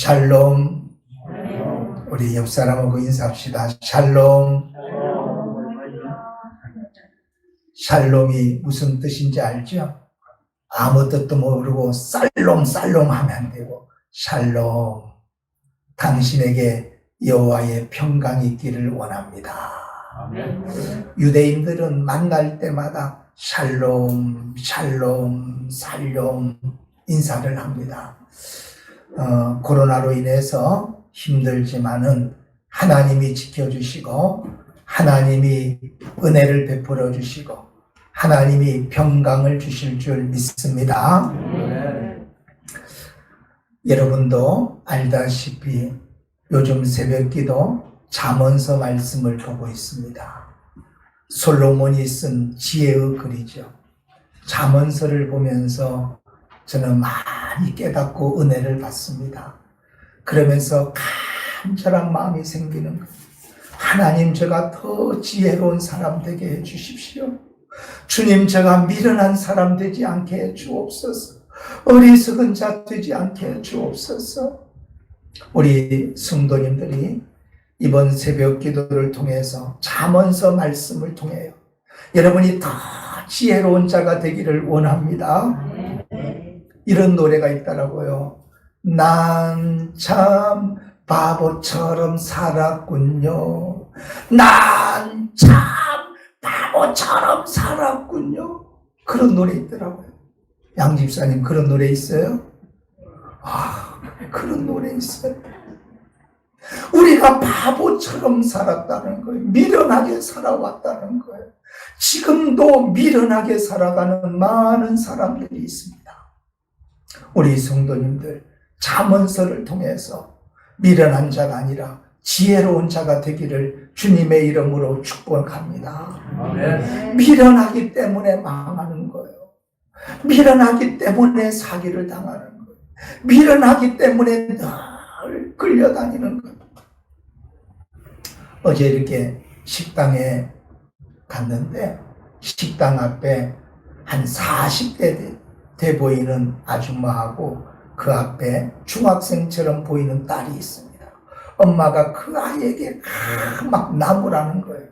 샬롬. 우리 옆 사람하고 인사합시다. 샬롬. 샬롬이 무슨 뜻인지 알죠? 아무 뜻도 모르고 쌀롱 하면 안 되고, 샬롬. 당신에게 여호와의 평강이 있기를 원합니다. 아멘. 유대인들은 만날 때마다 샬롬, 샬롬, 살롬 인사를 합니다. 코로나로 인해서 힘들지만은 하나님이 지켜주시고 하나님이 은혜를 베풀어 주시고 하나님이 평강을 주실 줄 믿습니다. 여러분도 알다시피 요즘 새벽기도 잠언서 말씀을 보고 있습니다. 솔로몬이 쓴 지혜의 글이죠. 잠언서를 보면서 저는 많이 깨닫고 은혜를 받습니다. 그러면서 간절한 마음이 생기는 거예요. 하나님, 제가 더 지혜로운 사람 되게 해 주십시오. 주님, 제가 미련한 사람 되지 않게 해 주옵소서. 어리석은 자 되지 않게 해 주옵소서. 우리 성도님들이 이번 새벽 기도를 통해서 잠언서 말씀을 통해요, 여러분이 더 지혜로운 자가 되기를 원합니다. 이런 노래가 있더라고요. 난 참 바보처럼 살았군요. 난 참 바보처럼 살았군요. 그런 노래 있더라고요. 양 집사님, 그런 노래 있어요? 그런 노래 있어요. 우리가 바보처럼 살았다는 거예요. 미련하게 살아왔다는 거예요. 지금도 미련하게 살아가는 많은 사람들이 있습니다. 우리 성도님들, 잠언서를 통해서 미련한 자가 아니라 지혜로운 자가 되기를 주님의 이름으로 축복합니다. 아멘. 미련하기 때문에 망하는 거예요. 미련하기 때문에 사기를 당하는 거예요. 미련하기 때문에 늘 끌려다니는 거예요. 어제 이렇게 식당에 갔는데 식당 앞에 한 40대 돼 보이는 아줌마하고 그 앞에 중학생처럼 보이는 딸이 있습니다. 엄마가 그 아이에게 막 나무라는 거예요.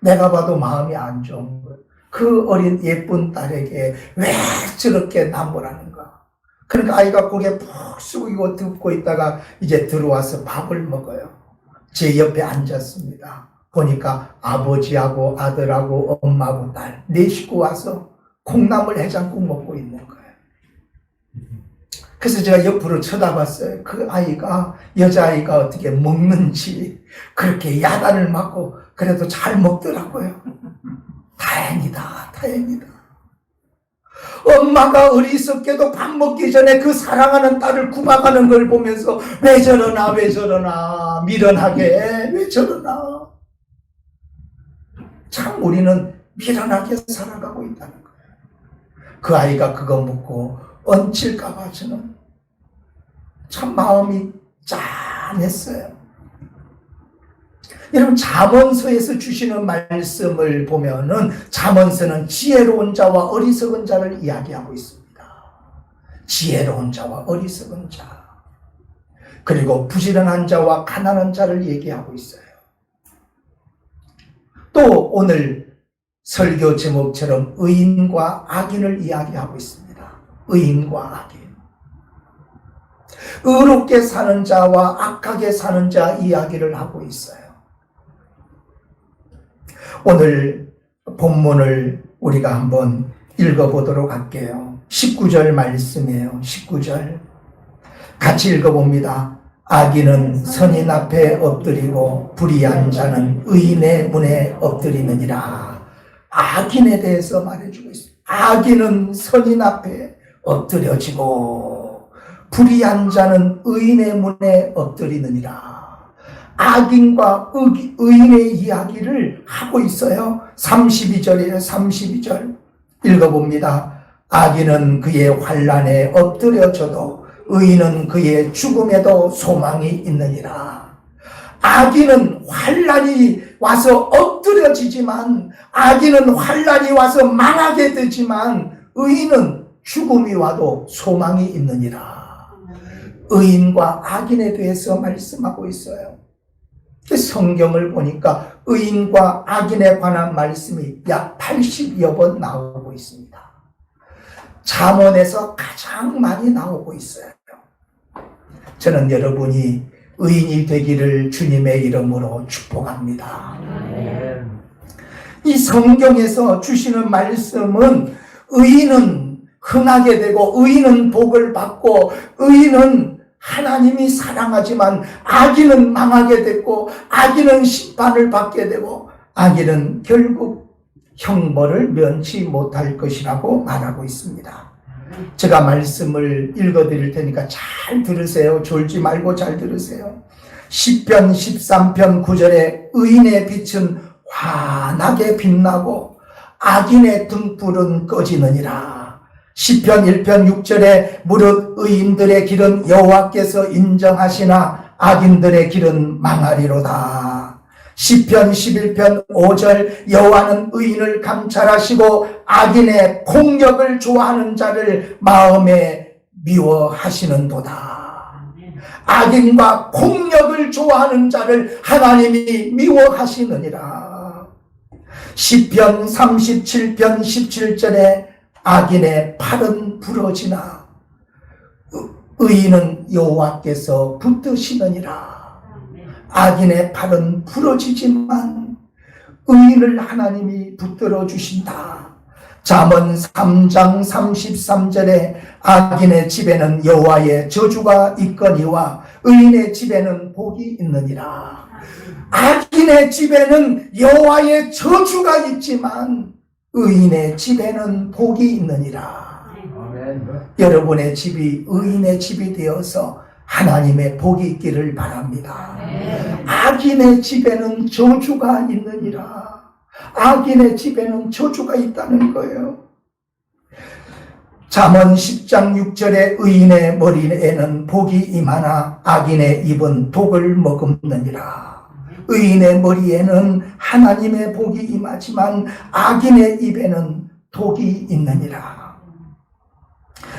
내가 봐도 마음이 안 좋은 거예요. 그 어린 예쁜 딸에게 왜 저렇게 나무라는가. 그러니까 아이가 고개 푹 숙이고 듣고 있다가 이제 들어와서 밥을 먹어요. 제 옆에 앉았습니다. 보니까 아버지하고 아들하고 엄마하고 딸, 네 식구 와서 콩나물 해장국 먹고 있는 거예요. 그래서 제가 옆으로 쳐다봤어요. 그 아이가, 여자아이가 어떻게 먹는지, 그렇게 야단을 맞고 그래도 잘 먹더라고요. 다행이다, 다행이다. 엄마가 어리석게도 밥 먹기 전에 그 사랑하는 딸을 구박하는 걸 보면서 왜 저러나, 왜 저러나, 미련하게 왜 저러나. 참 우리는 미련하게 살아가고 있다는 거예요. 그 아이가 그거 먹고 얹힐까봐 저는 참 마음이 짠했어요. 여러분, 잠언서에서 주시는 말씀을 보면은 잠언서는 지혜로운 자와 어리석은 자를 이야기하고 있습니다. 지혜로운 자와 어리석은 자, 그리고 부지런한 자와 가난한 자를 얘기하고 있어요. 또 오늘 설교 제목처럼 의인과 악인을 이야기하고 있습니다. 의인과 악인. 의롭게 사는 자와 악하게 사는 자 이야기를 하고 있어요. 오늘 본문을 우리가 한번 읽어보도록 할게요. 19절 말씀이에요. 19절 같이 읽어봅니다. 악인은 선인 앞에 엎드리고 불의한 자는 의인의 문에 엎드리느니라. 악인에 대해서 말해주고 있어요. 악인은 선인 앞에 엎드려지고 불의한 자는 의인의 문에 엎드리느니라. 악인과 의인의 이야기를 하고 있어요. 32절이에요. 32절 읽어봅니다. 악인은 그의 환난에 엎드려져도 의인은 그의 죽음에도 소망이 있느니라. 악인은 환난이 와서 엎드려지지만, 악인은 환난이 와서 망하게 되지만 의인은 죽음이 와도 소망이 있느니라. 의인과 악인에 대해서 말씀하고 있어요. 성경을 보니까 의인과 악인에 관한 말씀이 약 80여 번 나오고 있습니다. 잠언에서 가장 많이 나오고 있어요. 저는 여러분이 의인이 되기를 주님의 이름으로 축복합니다. 이 성경에서 주시는 말씀은 의인은 흥하게 되고 의인은 복을 받고 의인은 하나님이 사랑하지만 악인은 망하게 됐고 악인은 심판을 받게 되고 악인은 결국 형벌을 면치 못할 것이라고 말하고 있습니다. 제가 말씀을 읽어드릴 테니까 잘 들으세요. 졸지 말고 잘 들으세요. 시편 13편 9절에 의인의 빛은 환하게 빛나고 악인의 등불은 꺼지느니라. 시편 1편 6절에 무릇 의인들의 길은 여호와께서 인정하시나 악인들의 길은 망하리로다. 시편 11편 5절 여호와는 의인을 감찰하시고 악인의 폭력을 좋아하는 자를 마음에 미워하시는도다. 악인과 폭력을 좋아하는 자를 하나님이 미워하시느니라. 시편 37편 17절에 악인의 팔은 부러지나 의인은 여호와께서 붙드시느니라. 악인의 팔은 부러지지만 의인을 하나님이 붙들어 주신다. 잠언 3장 33절에 악인의 집에는 여호와의 저주가 있거니와 의인의 집에는 복이 있느니라. 악인의 집에는 여호와의 저주가 있지만 의인의 집에는 복이 있느니라. 아멘. 여러분의 집이 의인의 집이 되어서 하나님의 복이 있기를 바랍니다. 악인의 집에는 저주가 있느니라. 악인의 집에는 저주가 있다는 거예요. 잠언 10장 6절에 의인의 머리에는 복이 임하나 악인의 입은 독을 머금느니라. 의인의 머리에는 하나님의 복이 임하지만 악인의 입에는 독이 있느니라.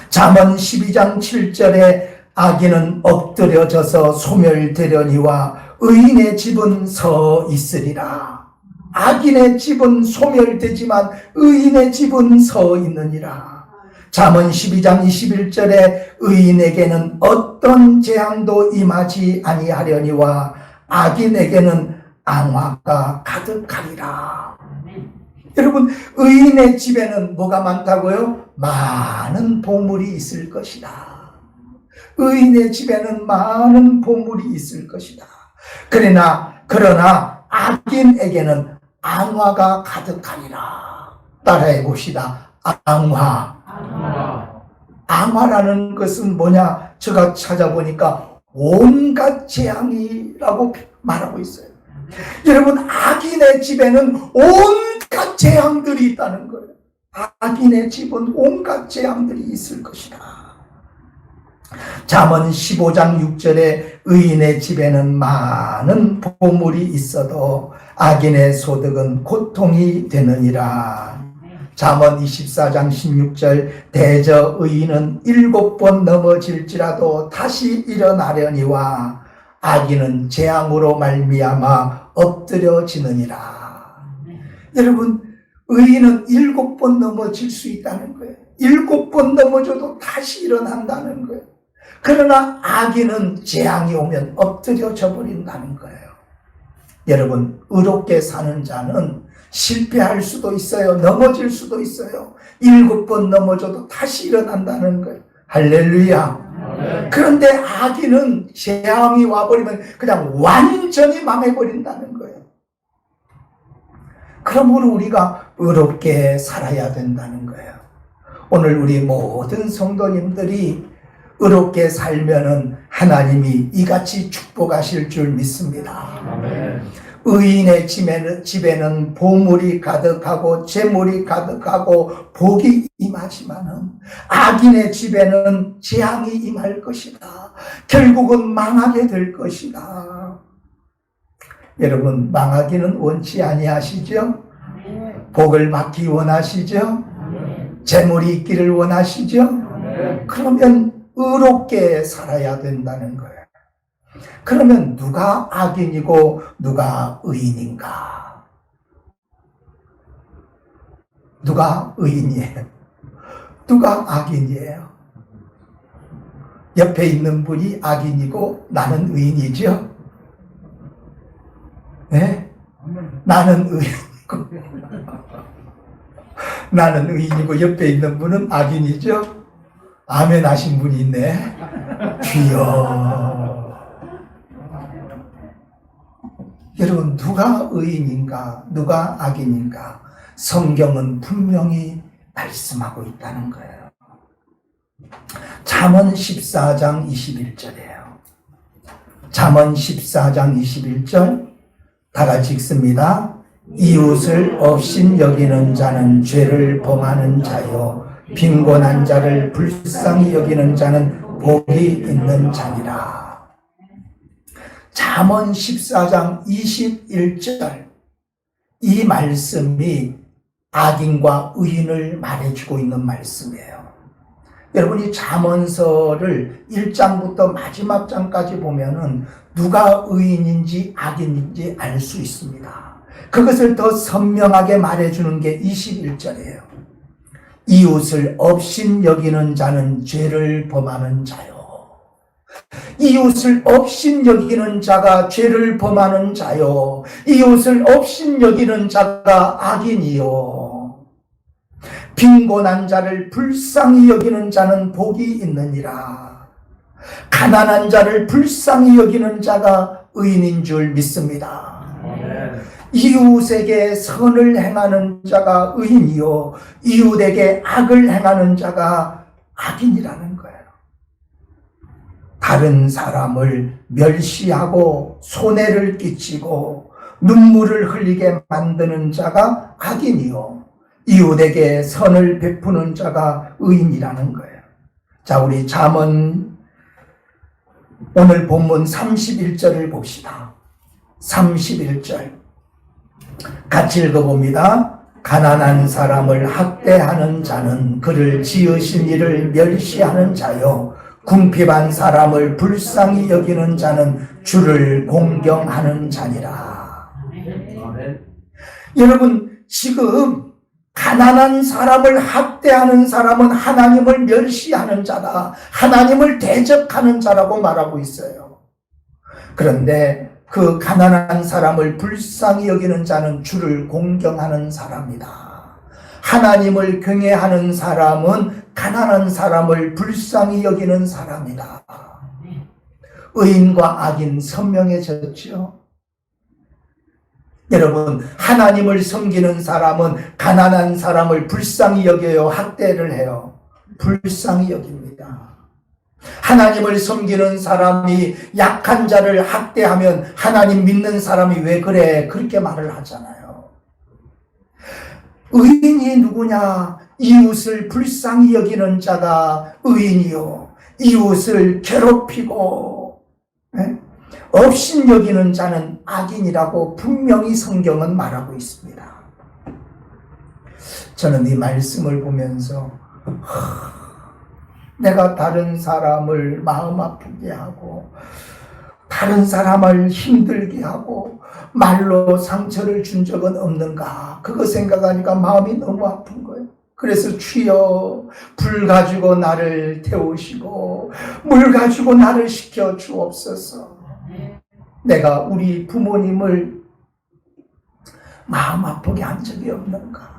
잠언 12장 7절에 악인은 엎드려져서 소멸되려니와 의인의 집은 서 있으리라. 악인의 집은 소멸되지만 의인의 집은 서 있느니라. 잠언 12장 21절에 의인에게는 어떤 재앙도 임하지 아니하려니와 악인에게는 앙화가 가득하리라. 여러분, 의인의 집에는 뭐가 많다고요? 많은 보물이 있을 것이다. 의인의 집에는 많은 보물이 있을 것이다. 그러나 악인에게는 앙화가 가득하리라. 따라해 봅시다. 앙화. 앙화라는 것은 뭐냐? 제가 찾아보니까 온갖 재앙이라고 말하고 있어요. 여러분, 악인의 집에는 온갖 재앙들이 있다는 거예요. 악인의 집은 온갖 재앙들이 있을 것이다. 잠언 15장 6절에 의인의 집에는 많은 보물이 있어도 악인의 소득은 고통이 되느니라. 잠언 24장 16절 대저 의인은 7번 넘어질지라도 다시 일어나려니와 악인은 재앙으로 말미암아 엎드려지느니라. 여러분, 의인은 7번 넘어질 수 있다는 거예요. 7번 넘어져도 다시 일어난다는 거예요. 그러나 악인은 재앙이 오면 엎드려져 버린다는 거예요. 여러분, 의롭게 사는 자는 실패할 수도 있어요. 넘어질 수도 있어요. 7번 넘어져도 다시 일어난다는 거예요. 할렐루야. 그런데 악인은 재앙이 와버리면 그냥 완전히 망해버린다는 거예요. 그러므로 우리가 의롭게 살아야 된다는 거예요. 오늘 우리 모든 성도님들이 의롭게 살면은 하나님이 이같이 축복하실 줄 믿습니다. 아멘. 의인의 집에는 보물이 가득하고 재물이 가득하고 복이 임하지만은 악인의 집에는 재앙이 임할 것이다. 결국은 망하게 될 것이다. 여러분, 망하기는 원치 아니하시죠? 복을 받기 원하시죠? 재물이 있기를 원하시죠? 그러면 의롭게 살아야 된다는 거예요. 그러면 누가 악인이고 누가 의인인가? 누가 의인이에요? 누가 악인이에요? 옆에 있는 분이 악인이고 나는 의인이죠? 네? 나는 의인이고 나는 의인이고 옆에 있는 분은 악인이죠? 아멘 하신 분이 있네. 주여. 여러분, 누가 의인인가 누가 악인인가 성경은 분명히 말씀하고 있다는 거예요. 잠언 14장 21절이에요. 잠언 14장 21절 다 같이 읽습니다. 이웃을 업신 여기는 자는 죄를 범하는 자요 빈곤한 자를 불쌍히 여기는 자는 복이 있는 자니라. 잠언 14장 21절 이 말씀이 악인과 의인을 말해주고 있는 말씀이에요. 여러분이 잠언서를 1장부터 마지막 장까지 보면은 누가 의인인지 악인인지 알 수 있습니다. 그것을 더 선명하게 말해주는 게 21절이에요. 이웃을 업신 여기는 자는 죄를 범하는 자요. 이웃을 업신 여기는 자가 죄를 범하는 자요. 이웃을 업신 여기는 자가 악인이요. 빈곤한 자를 불쌍히 여기는 자는 복이 있느니라. 가난한 자를 불쌍히 여기는 자가 의인인 줄 믿습니다. 이웃에게 선을 행하는 자가 의인이요 이웃에게 악을 행하는 자가 악인이라는 거예요. 다른 사람을 멸시하고 손해를 끼치고 눈물을 흘리게 만드는 자가 악인이요 이웃에게 선을 베푸는 자가 의인이라는 거예요. 자, 우리 잠언 오늘 본문 31절을 봅시다. 31절 같이 읽어봅니다. 가난한 사람을 학대하는 자는 그를 지으신 이를 멸시하는 자요 궁핍한 사람을 불쌍히 여기는 자는 주를 공경하는 자니라. 여러분, 지금 가난한 사람을 학대하는 사람은 하나님을 멸시하는 자다, 하나님을 대적하는 자라고 말하고 있어요. 그런데 그 가난한 사람을 불쌍히 여기는 자는 주를 공경하는 사람이다. 하나님을 경외하는 사람은 가난한 사람을 불쌍히 여기는 사람이다. 의인과 악인 선명해졌죠. 여러분, 하나님을 섬기는 사람은 가난한 사람을 불쌍히 여겨요, 학대를 해요? 불쌍히 여깁니다. 하나님을 섬기는 사람이 약한 자를 학대하면 하나님 믿는 사람이 왜 그래? 그렇게 말을 하잖아요. 의인이 누구냐? 이웃을 불쌍히 여기는 자가 의인이요 이웃을 괴롭히고 업신 여기는 자는 악인이라고 분명히 성경은 말하고 있습니다. 저는 이 말씀을 보면서 내가 다른 사람을 마음 아프게 하고 다른 사람을 힘들게 하고 말로 상처를 준 적은 없는가? 그거 생각하니까 마음이 너무 아픈 거예요. 그래서 주여 불 가지고 나를 태우시고 물 가지고 나를 식혀 주옵소서. 내가 우리 부모님을 마음 아프게 한 적이 없는가?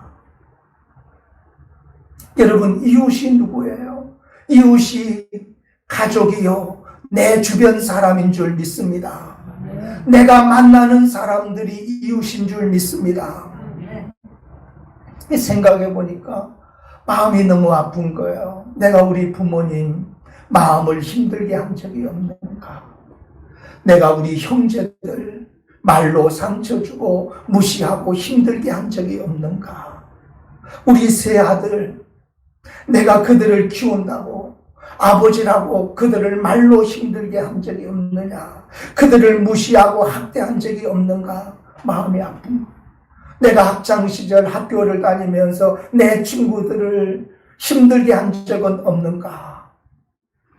여러분, 이웃이 누구예요? 이웃이 가족이요 내 주변 사람인 줄 믿습니다. 내가 만나는 사람들이 이웃인 줄 믿습니다. 생각해 보니까 마음이 너무 아픈 거예요. 내가 우리 부모님 마음을 힘들게 한 적이 없는가? 내가 우리 형제들 말로 상처 주고 무시하고 힘들게 한 적이 없는가? 우리 세 아들 내가 그들을 키운다고 아버지라고 그들을 말로 힘들게 한 적이 없느냐? 그들을 무시하고 학대한 적이 없는가? 마음이 아픈 거예요. 내가 학창시절 학교를 다니면서 내 친구들을 힘들게 한 적은 없는가?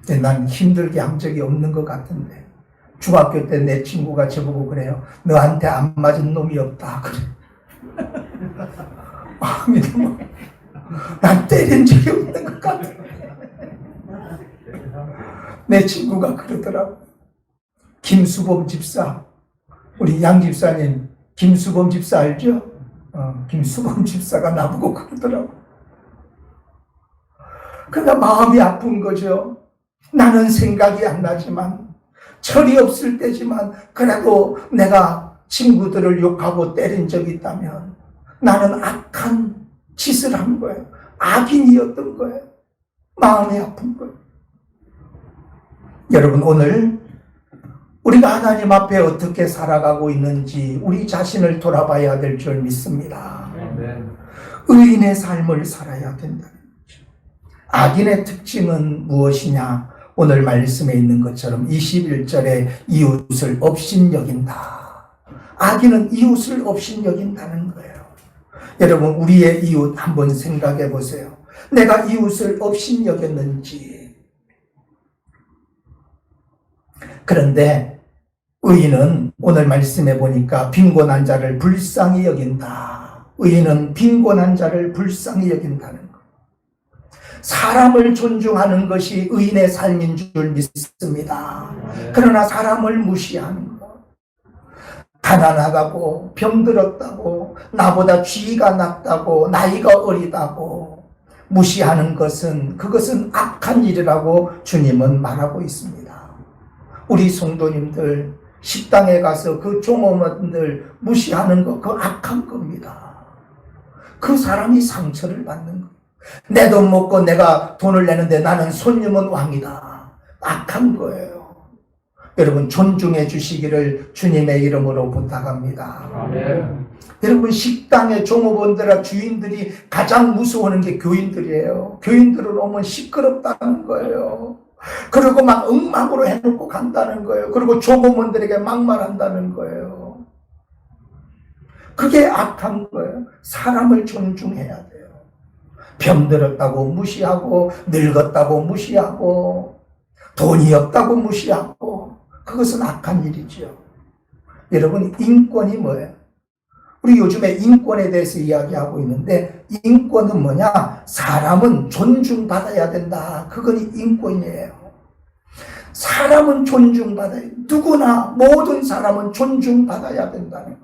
근데 난 힘들게 한 적이 없는 것 같은데 중학교 때 내 친구가 저보고 그래요. 너한테 안 맞은 놈이 없다. 그래. 마음이 너무 난 때린 적이 없는 것 같아. 내 친구가 그러더라고. 김수범 집사, 우리 양 집사님 김수범 집사 알죠? 김수범 집사가 나보고 그러더라고. 그러니까 마음이 아픈 거죠. 나는 생각이 안 나지만 철이 없을 때지만 그래도 내가 친구들을 욕하고 때린 적이 있다면 나는 악한 짓을 한 거예요. 악인이었던 거예요. 마음이 아픈 거예요. 여러분, 오늘 우리가 하나님 앞에 어떻게 살아가고 있는지 우리 자신을 돌아봐야 될 줄 믿습니다. 의인의 삶을 살아야 된다는 거죠. 악인의 특징은 무엇이냐? 오늘 말씀에 있는 것처럼 21절에 이웃을 업신여긴다. 악인은 이웃을 업신여긴다는 거예요. 여러분, 우리의 이웃 한번 생각해 보세요. 내가 이웃을 업신여겼는지. 그런데 의인은 오늘 말씀해 보니까 빈곤한 자를 불쌍히 여긴다. 의인은 빈곤한 자를 불쌍히 여긴다는 것. 사람을 존중하는 것이 의인의 삶인 줄 믿습니다. 그러나 사람을 무시하는 것, 가난하다고, 병들었다고, 나보다 지위가 낮다고, 나이가 어리다고 무시하는 것은 그것은 악한 일이라고 주님은 말하고 있습니다. 우리 성도님들 식당에 가서 그 종업원들 무시하는 거 그거 악한 겁니다. 그 사람이 상처를 받는 거. 내 돈 먹고 내가 돈을 내는데 나는 손님은 왕이다. 악한 거예요. 여러분, 존중해 주시기를 주님의 이름으로 부탁합니다. 아멘. 여러분, 식당의 종업원들과 주인들이 가장 무서워하는 게 교인들이에요. 교인들은 오면 시끄럽다는 거예요. 그리고 막 엉망으로 해놓고 간다는 거예요. 그리고 종업원들에게 막말한다는 거예요. 그게 악한 거예요. 사람을 존중해야 돼요. 병들었다고 무시하고, 늙었다고 무시하고, 돈이 없다고 무시하고, 그것은 악한 일이죠. 여러분, 인권이 뭐예요? 우리 요즘에 인권에 대해서 이야기하고 있는데, 인권은 뭐냐? 사람은 존중받아야 된다. 그건 인권이에요. 사람은 존중받아야 돼요. 누구나, 모든 사람은 존중받아야 된다는 거예요.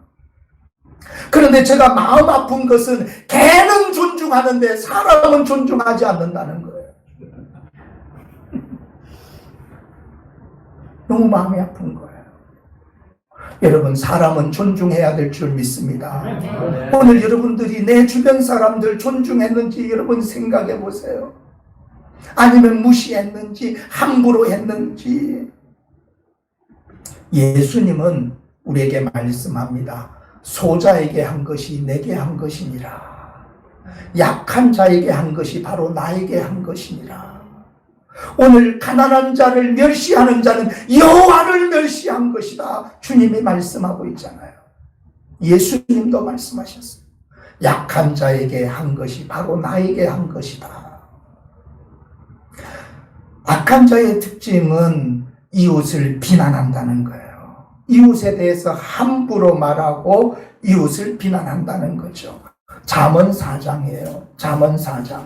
그런데 제가 마음 아픈 것은 개는 존중하는데 사람은 존중하지 않는다는 거예요. 너무 마음이 아픈 거예요. 여러분, 사람은 존중해야 될 줄 믿습니다. 오늘 여러분들이 내 주변 사람들 존중했는지 여러분 생각해 보세요. 아니면 무시했는지, 함부로 했는지. 예수님은 우리에게 말씀합니다. 소자에게 한 것이 내게 한 것이니라. 약한 자에게 한 것이 바로 나에게 한 것이니라. 오늘 가난한 자를 멸시하는 자는 여호와를 멸시한 것이다. 주님이 말씀하고 있잖아요. 예수님도 말씀하셨어요. 약한 자에게 한 것이 바로 나에게 한 것이다. 악한 자의 특징은 이웃을 비난한다는 거예요. 이웃에 대해서 함부로 말하고 이웃을 비난한다는 거죠. 잠언 4장이에요. 잠언 4장.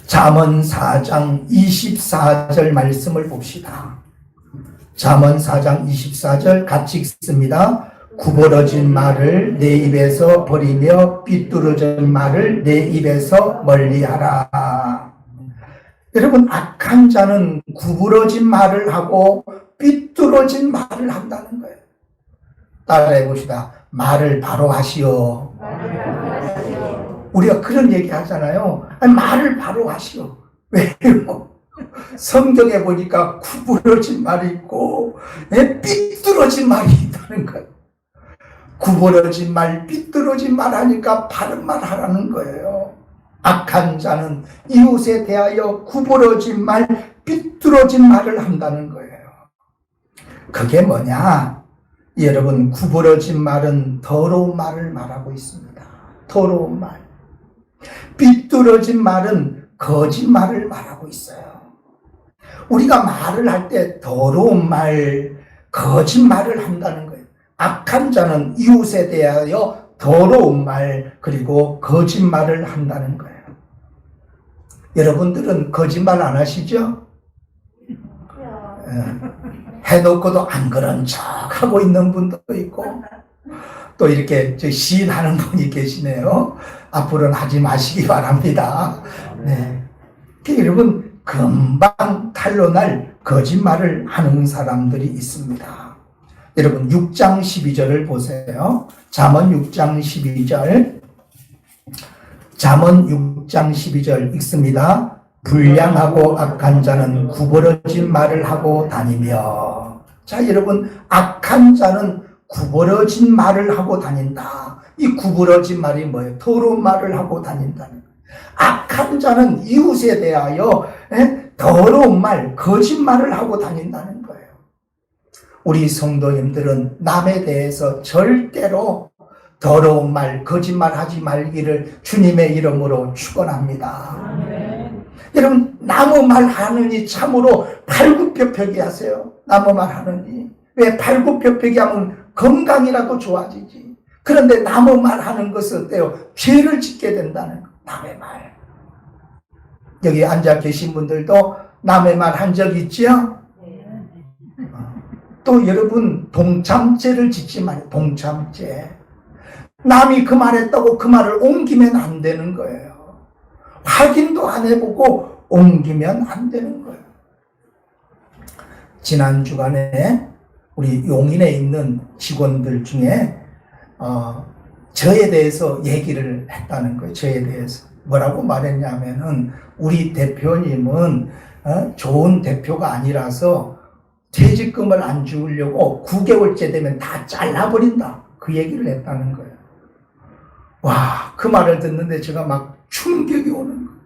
잠언 4장 24절 말씀을 봅시다. 잠언 4장 24절 같이 읽습니다. 구부러진 말을 내 입에서 버리며 삐뚤어진 말을 내 입에서 멀리하라. 여러분, 악한 자는 구부러진 말을 하고 삐뚤어진 말을 한다는 거예요. 따라해 봅시다. 말을 바로 하시오. 우리가 그런 얘기 하잖아요. 아니, 말을 바로 하시오. 왜요? 성경에 보니까 구부러진 말이 있고 삐뚤어진 말이 있다는 거예요. 구부러진 말, 삐뚤어진 말 하니까 바른 말 하라는 거예요. 악한 자는 이웃에 대하여 구부러진 말, 삐뚤어진 말을 한다는 거예요. 그게 뭐냐? 여러분, 구부러진 말은 더러운 말을 말하고 있습니다. 더러운 말. 삐뚤어진 말은 거짓말을 말하고 있어요. 우리가 말을 할 때 더러운 말, 거짓말을 한다는 거예요. 악한 자는 이웃에 대하여 더러운 말, 그리고 거짓말을 한다는 거예요. 여러분들은 거짓말 안 하시죠? 해놓고도 안 그런 척 하고 있는 분도 있고, 또 이렇게 시인하는 분이 계시네요. 앞으로는 하지 마시기 바랍니다. 네. 여러분, 금방 탄로날 거짓말을 하는 사람들이 있습니다. 여러분, 6장 12절을 보세요. 잠언 6장 12절. 잠언 6장 12절 읽습니다. 불량하고 악한 자는 구부러진 말을 하고 다니며. 자, 여러분, 악한 자는 구부러진 말을 하고 다닌다. 이 구부러진 말이 뭐예요? 더러운 말을 하고 다닌다는 거예요. 악한 자는 이웃에 대하여 더러운 말, 거짓말을 하고 다닌다는 거예요. 우리 성도님들은 남에 대해서 절대로 더러운 말, 거짓말 하지 말기를 주님의 이름으로 축원합니다. 여러분, 나무 말 하느니 참으로 팔굽혀펴기 하세요. 나무 말 하느니. 왜 팔굽혀펴기 하면 건강이라도 좋아지지. 그런데 나무 말 하는 것은 어때요? 죄를 짓게 된다는 거. 남의 말. 여기 앉아 계신 분들도 남의 말 한 적 있지요? 또 여러분, 동참죄를 짓지 말아요. 동참죄. 남이 그 말했다고 그 말을 옮기면 안 되는 거예요. 확인도 안 해보고 옮기면 안 되는 거예요. 지난 주간에 우리 용인에 있는 직원들 중에 저에 대해서 얘기를 했다는 거예요. 저에 대해서. 뭐라고 말했냐면은 우리 대표님은 좋은 대표가 아니라서 퇴직금을 안 주려고 9개월째 되면 다 잘라버린다. 그 얘기를 했다는 거예요. 와, 그 말을 듣는데 제가 막 충격이 오는 거예요.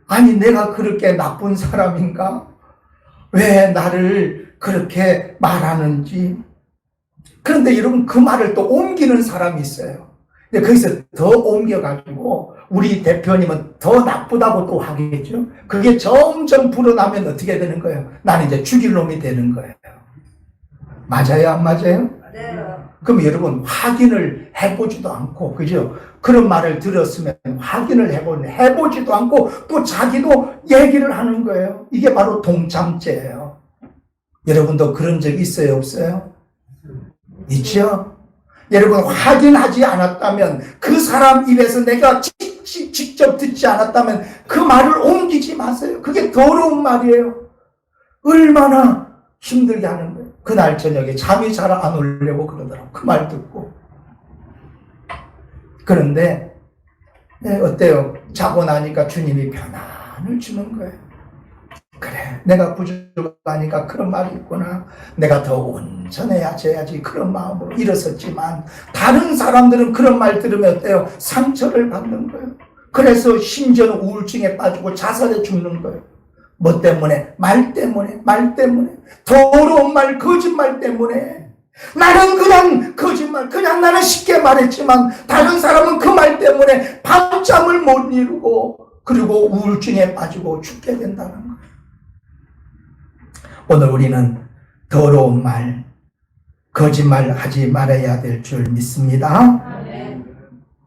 아니, 내가 그렇게 나쁜 사람인가? 왜 나를 그렇게 말하는지. 그런데 여러분, 그 말을 또 옮기는 사람이 있어요. 근데 거기서 더 옮겨가지고 우리 대표님은 더 나쁘다고 또 하겠죠. 그게 점점 불어나면 어떻게 되는 거예요? 나는 이제 죽일 놈이 되는 거예요. 맞아요, 안 맞아요? 네. 그럼 여러분, 확인을 해보지도 않고, 그죠? 그런 말을 들었으면 확인을 해보지도 않고 또 자기도 얘기를 하는 거예요. 이게 바로 동참죄예요. 여러분도 그런 적 있어요, 없어요? 있죠? 여러분, 확인하지 않았다면, 그 사람 입에서 내가 직접 듣지 않았다면 그 말을 옮기지 마세요. 그게 더러운 말이에요. 얼마나 힘들게 하는 거예요. 그날 저녁에 잠이 잘 안 오려고 그러더라고요. 그 말 듣고. 그런데 어때요? 자고 나니까 주님이 편안을 주는 거예요. 그래, 내가 부족하니까 그런 말이 있구나. 내가 더 온전해야지 그런 마음으로 일어섰지만 다른 사람들은 그런 말 들으면 어때요? 상처를 받는 거예요. 그래서 심지어는 우울증에 빠지고 자살해 죽는 거예요. 뭐 때문에? 말 때문에. 더러운 말, 거짓말 때문에. 나는 그냥 거짓말, 그냥 나는 쉽게 말했지만 다른 사람은 그 말 때문에 밤잠을 못 이루고 그리고 우울증에 빠지고 죽게 된다는 거예요. 오늘 우리는 더러운 말, 거짓말 하지 말아야 될 줄 믿습니다.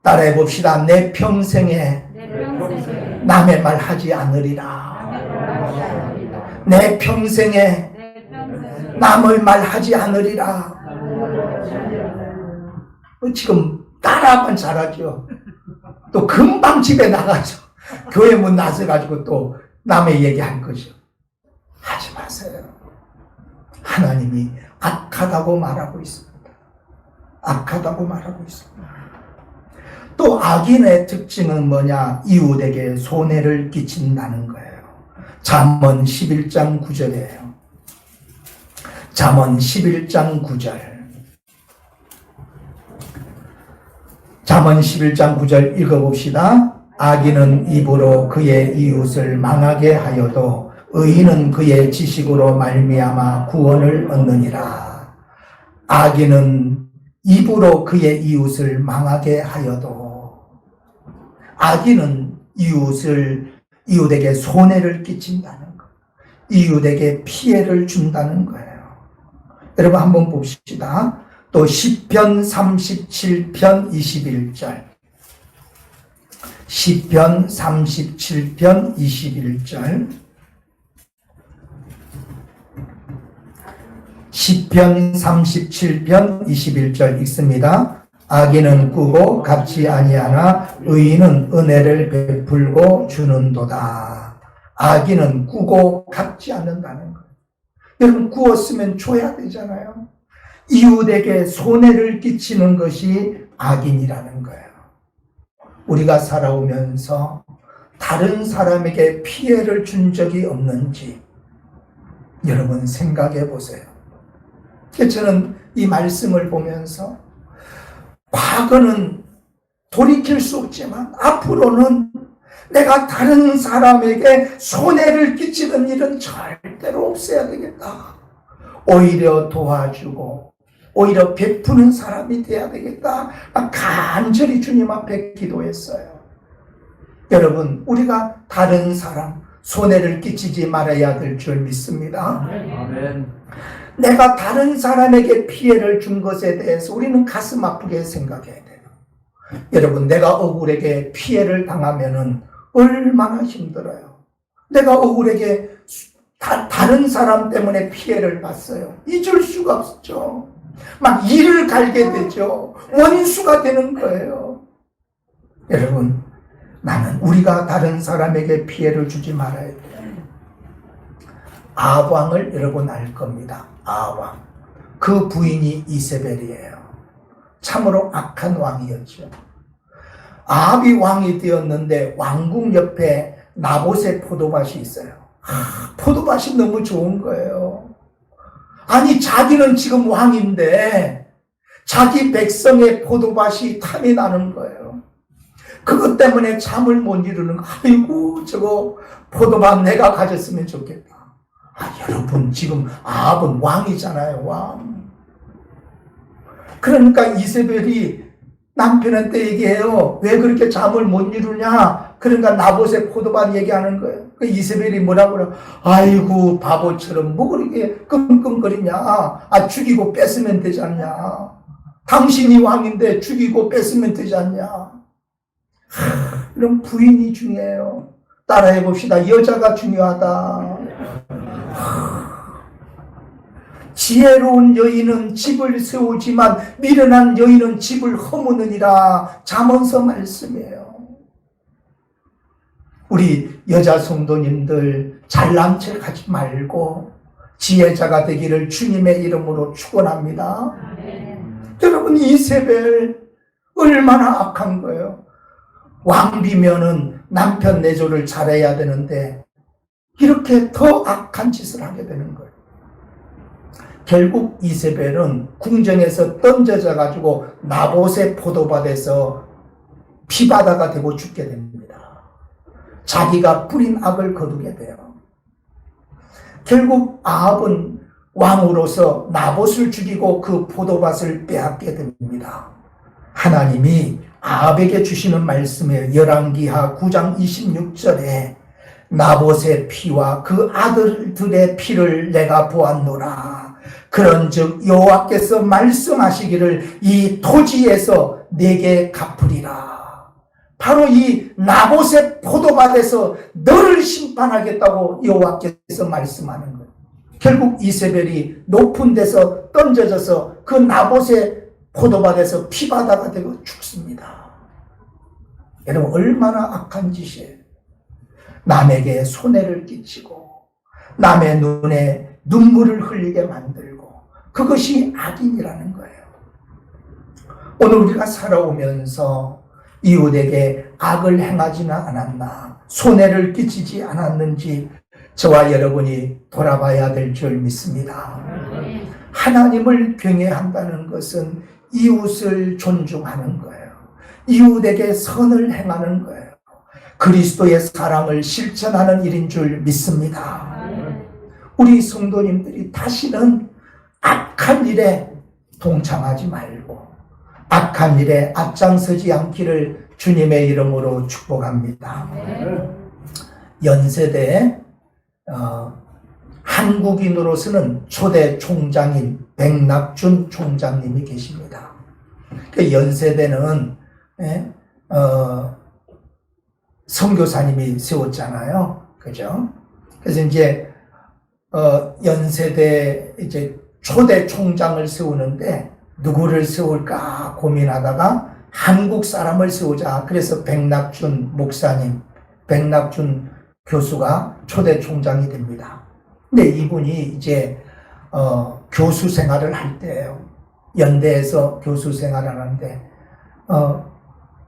따라해 봅시다. 내 평생에 남의 말 하지 않으리라. 내 평생에 남의 말 하지 않으리라. 지금 따라하면 잘하죠. 또 금방 집에 나가죠. 교회 문 나서가지고 또 남의 얘기할 거죠. 하지 마세요. 하나님이 악하다고 말하고 있습니다. 악하다고 말하고 있습니다. 또 악인의 특징은 뭐냐? 이웃에게 손해를 끼친다는 거예요. 잠언 11장 9절이에요. 잠언 11장 9절. 잠언 11장 9절 읽어봅시다. 악인은 입으로 그의 이웃을 망하게 하여도 의인은 그의 지식으로 말미암아 구원을 얻느니라. 악인은 입으로 그의 이웃을 망하게 하여도, 악인은 이웃에게 손해를 끼친다는 것, 이웃에게 피해를 준다는 거예요. 여러분 한번 봅시다. 또 시편 37편 21절, 시편 37편 21절, 시편 37편 21절 읽습니다. 악인은 꾸고 갚지 아니하나 의인은 은혜를 베풀고 주는도다. 악인은 꾸고 갚지 않는다는 거예요. 여러분 꾸었으면 줘야 되잖아요. 이웃에게 손해를 끼치는 것이 악인이라는 거예요. 우리가 살아오면서 다른 사람에게 피해를 준 적이 없는지 여러분 생각해 보세요. 저는 이 말씀을 보면서 과거는 돌이킬 수 없지만 앞으로는 내가 다른 사람에게 손해를 끼치는 일은 절대로 없어야 되겠다. 오히려 도와주고 오히려 베푸는 사람이 돼야 되겠다. 간절히 주님 앞에 기도했어요. 여러분 우리가 다른 사람 손해를 끼치지 말아야 될 줄 믿습니다. 아멘. 내가 다른 사람에게 피해를 준 것에 대해서 우리는 가슴 아프게 생각해야 돼요. 여러분 내가 억울하게 피해를 당하면은 얼마나 힘들어요. 내가 억울하게 다른 사람 때문에 피해를 봤어요. 잊을 수가 없죠. 막 이를 갈게 되죠. 원수가 되는 거예요. 여러분 우리가 다른 사람에게 피해를 주지 말아야 돼요. 아합왕을 여러분 알 겁니다. 아합왕. 그 부인이 이세벨이에요. 참으로 악한 왕이었죠. 아합이 왕이 되었는데 왕궁 옆에 나봇의 포도밭이 있어요. 포도밭이 너무 좋은 거예요. 아니 자기는 지금 왕인데 자기 백성의 포도밭이 탐이 나는 거예요. 그것 때문에 잠을 못 이루는 거예요. 아이고 저거 포도밭 내가 가졌으면 좋겠다. 여러분 지금 아합은 왕이잖아요. 왕. 그러니까 이세벨이 남편한테 얘기해요. 왜 그렇게 잠을 못 이루냐. 그러니까 나봇의 포도밭 얘기하는 거예요. 그 이세벨이 뭐라고 그래요. 아이고 바보처럼 뭐 그렇게 끙끙거리냐. 죽이고 뺏으면 되지 않냐. 당신이 왕인데 죽이고 뺏으면 되지 않냐. 이런 부인이 중요해요. 따라해 봅시다. 여자가 중요하다. 지혜로운 여인은 집을 세우지만 미련한 여인은 집을 허무느니라. 잠언서 말씀이에요. 우리 여자 성도님들 잘난 척 하지 말고 지혜자가 되기를 주님의 이름으로 축원합니다. 여러분 이세벨 얼마나 악한 거예요. 왕비면은 남편 내조를 잘해야 되는데 이렇게 더 악한 짓을 하게 되는 거예요. 결국 이세벨은 궁정에서 던져져 가지고 나봇의 포도밭에서 피바다가 되고 죽게 됩니다. 자기가 뿌린 악을 거두게 돼요. 결국 아합은 왕으로서 나봇을 죽이고 그 포도밭을 빼앗게 됩니다. 하나님이 아합에게 주시는 말씀에 열왕기하 9장 26절에 나봇의 피와 그 아들들의 피를 내가 보았노라. 그런즉 여호와께서 말씀하시기를 이 토지에서 내게 갚으리라. 바로 이 나봇의 포도밭에서 너를 심판하겠다고 여호와께서 말씀하는 거예요. 결국 이세벨이 높은 데서 던져져서 그 나봇의 포도밭에서 피바다가 되고 죽습니다. 여러분 얼마나 악한 짓이에요. 남에게 손해를 끼치고 남의 눈에 눈물을 흘리게 만들고 그것이 악인이라는 거예요. 오늘 우리가 살아오면서 이웃에게 악을 행하지는 않았나, 손해를 끼치지 않았는지 저와 여러분이 돌아봐야 될 줄 믿습니다. 하나님을 경외한다는 것은 이웃을 존중하는 거예요. 이웃에게 선을 행하는 거예요. 그리스도의 사랑을 실천하는 일인 줄 믿습니다. 우리 성도님들이 다시는 악한 일에 동참하지 말고 악한 일에 앞장서지 않기를 주님의 이름으로 축복합니다. 연세대 한국인으로서는 초대 총장인 백낙준 총장님이 계십니다. 그 연세대는 선교사님이 세웠잖아요. 그죠? 그래서 이제 연세대 이제 초대 총장을 세우는데 누구를 세울까 고민하다가 한국 사람을 세우자. 그래서 백낙준 목사님, 백낙준 교수가 초대 총장이 됩니다. 근데 이분이 이제 교수 생활을 할 때예요. 연대에서 교수 생활을 하는데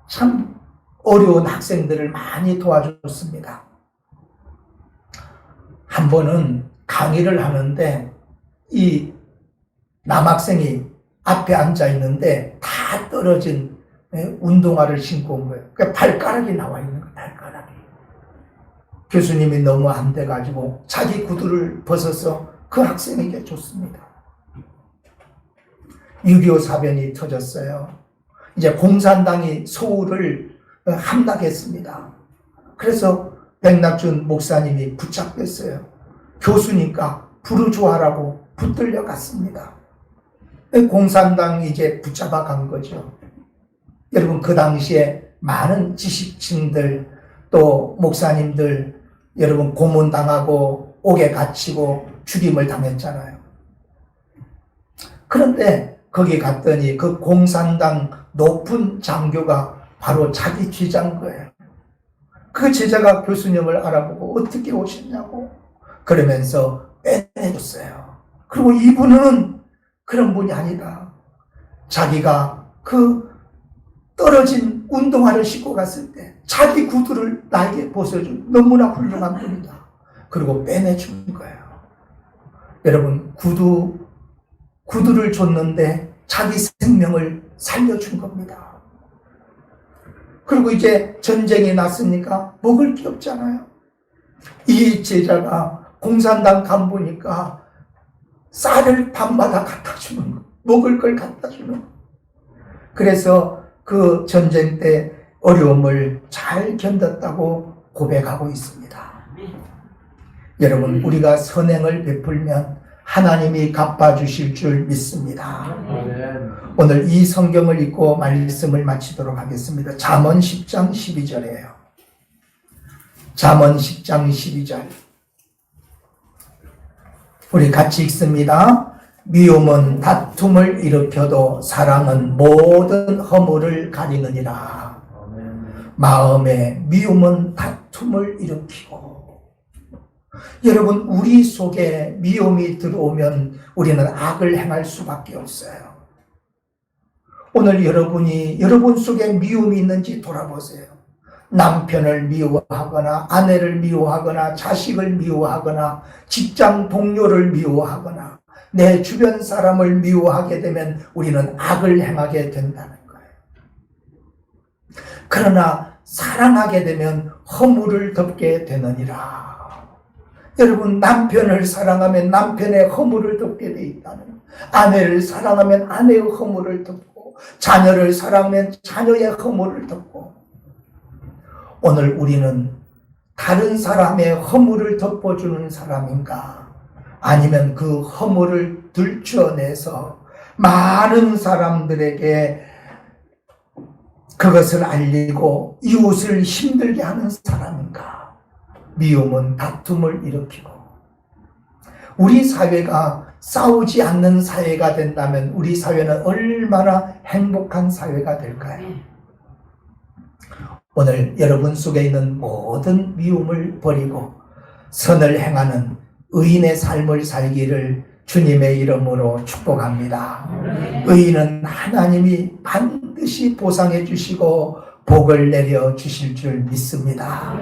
참 어려운 학생들을 많이 도와줬습니다. 한 번은 강의를 하는데 이 남학생이 앞에 앉아 있는데 다 떨어진 운동화를 신고 온 거예요. 그러니까 발가락이 나와 있는 거예요. 발가락이. 교수님이 너무 안 돼가지고 자기 구두를 벗어서 그 학생에게 줬습니다. 6.25 사변이 터졌어요. 이제 공산당이 서울을 함락했습니다. 그래서 백낙준 목사님이 붙잡혔어요. 교수니까 부르주아라고 붙들려 갔습니다. 공산당이 이제 붙잡아 간 거죠. 여러분, 그 당시에 많은 지식층들 또 목사님들 여러분 고문당하고 옥에 갇히고 죽임을 당했잖아요. 그런데 거기 갔더니 그 공산당 높은 장교가 바로 자기 제자인 거예요. 그 제자가 교수님을 알아보고 어떻게 오셨냐고 그러면서 빼내줬어요. 그리고 이분은 그런 분이 아니다. 자기가 그 떨어진 운동화를 신고 갔을 때 자기 구두를 나에게 벗어준 너무나 훌륭한 분이다. 그리고 빼내준 거예요. 여러분, 구두를 줬는데 자기 생명을 살려준 겁니다. 그리고 이제 전쟁이 났으니까 먹을 게 없잖아요. 이 제자가 공산당 간부니까 쌀을 밤마다 갖다 주는 거, 먹을 걸 갖다 주는 거. 그래서 그 전쟁 때 어려움을 잘 견뎠다고 고백하고 있습니다. 여러분, 우리가 선행을 베풀면 하나님이 갚아주실 줄 믿습니다. 오늘 이 성경을 읽고 말씀을 마치도록 하겠습니다. 잠언 10장 12절이에요. 잠언 10장 12절. 우리 같이 읽습니다. 미움은 다툼을 일으켜도 사랑은 모든 허물을 가리느니라. 마음에 미움은 다툼을 일으키고. 여러분, 우리 속에 미움이 들어오면 우리는 악을 행할 수밖에 없어요. 오늘 여러분 속에 미움이 있는지 돌아보세요. 남편을 미워하거나 아내를 미워하거나 자식을 미워하거나 직장 동료를 미워하거나 내 주변 사람을 미워하게 되면 우리는 악을 행하게 된다는 거예요. 그러나 사랑하게 되면 허물을 덮게 되느니라. 여러분, 남편을 사랑하면 남편의 허물을 덮게 돼 있다는 거예요. 아내를 사랑하면 아내의 허물을 덮고 자녀를 사랑하면 자녀의 허물을 덮고. 오늘 우리는 다른 사람의 허물을 덮어주는 사람인가? 아니면 그 허물을 들춰내서 많은 사람들에게 그것을 알리고 이웃을 힘들게 하는 사람인가? 미움은 다툼을 일으키고. 우리 사회가 싸우지 않는 사회가 된다면 우리 사회는 얼마나 행복한 사회가 될까요? 오늘 여러분 속에 있는 모든 미움을 버리고 선을 행하는 의인의 삶을 살기를 주님의 이름으로 축복합니다. 의인은 하나님이 반드시 보상해 주시고 복을 내려 주실 줄 믿습니다.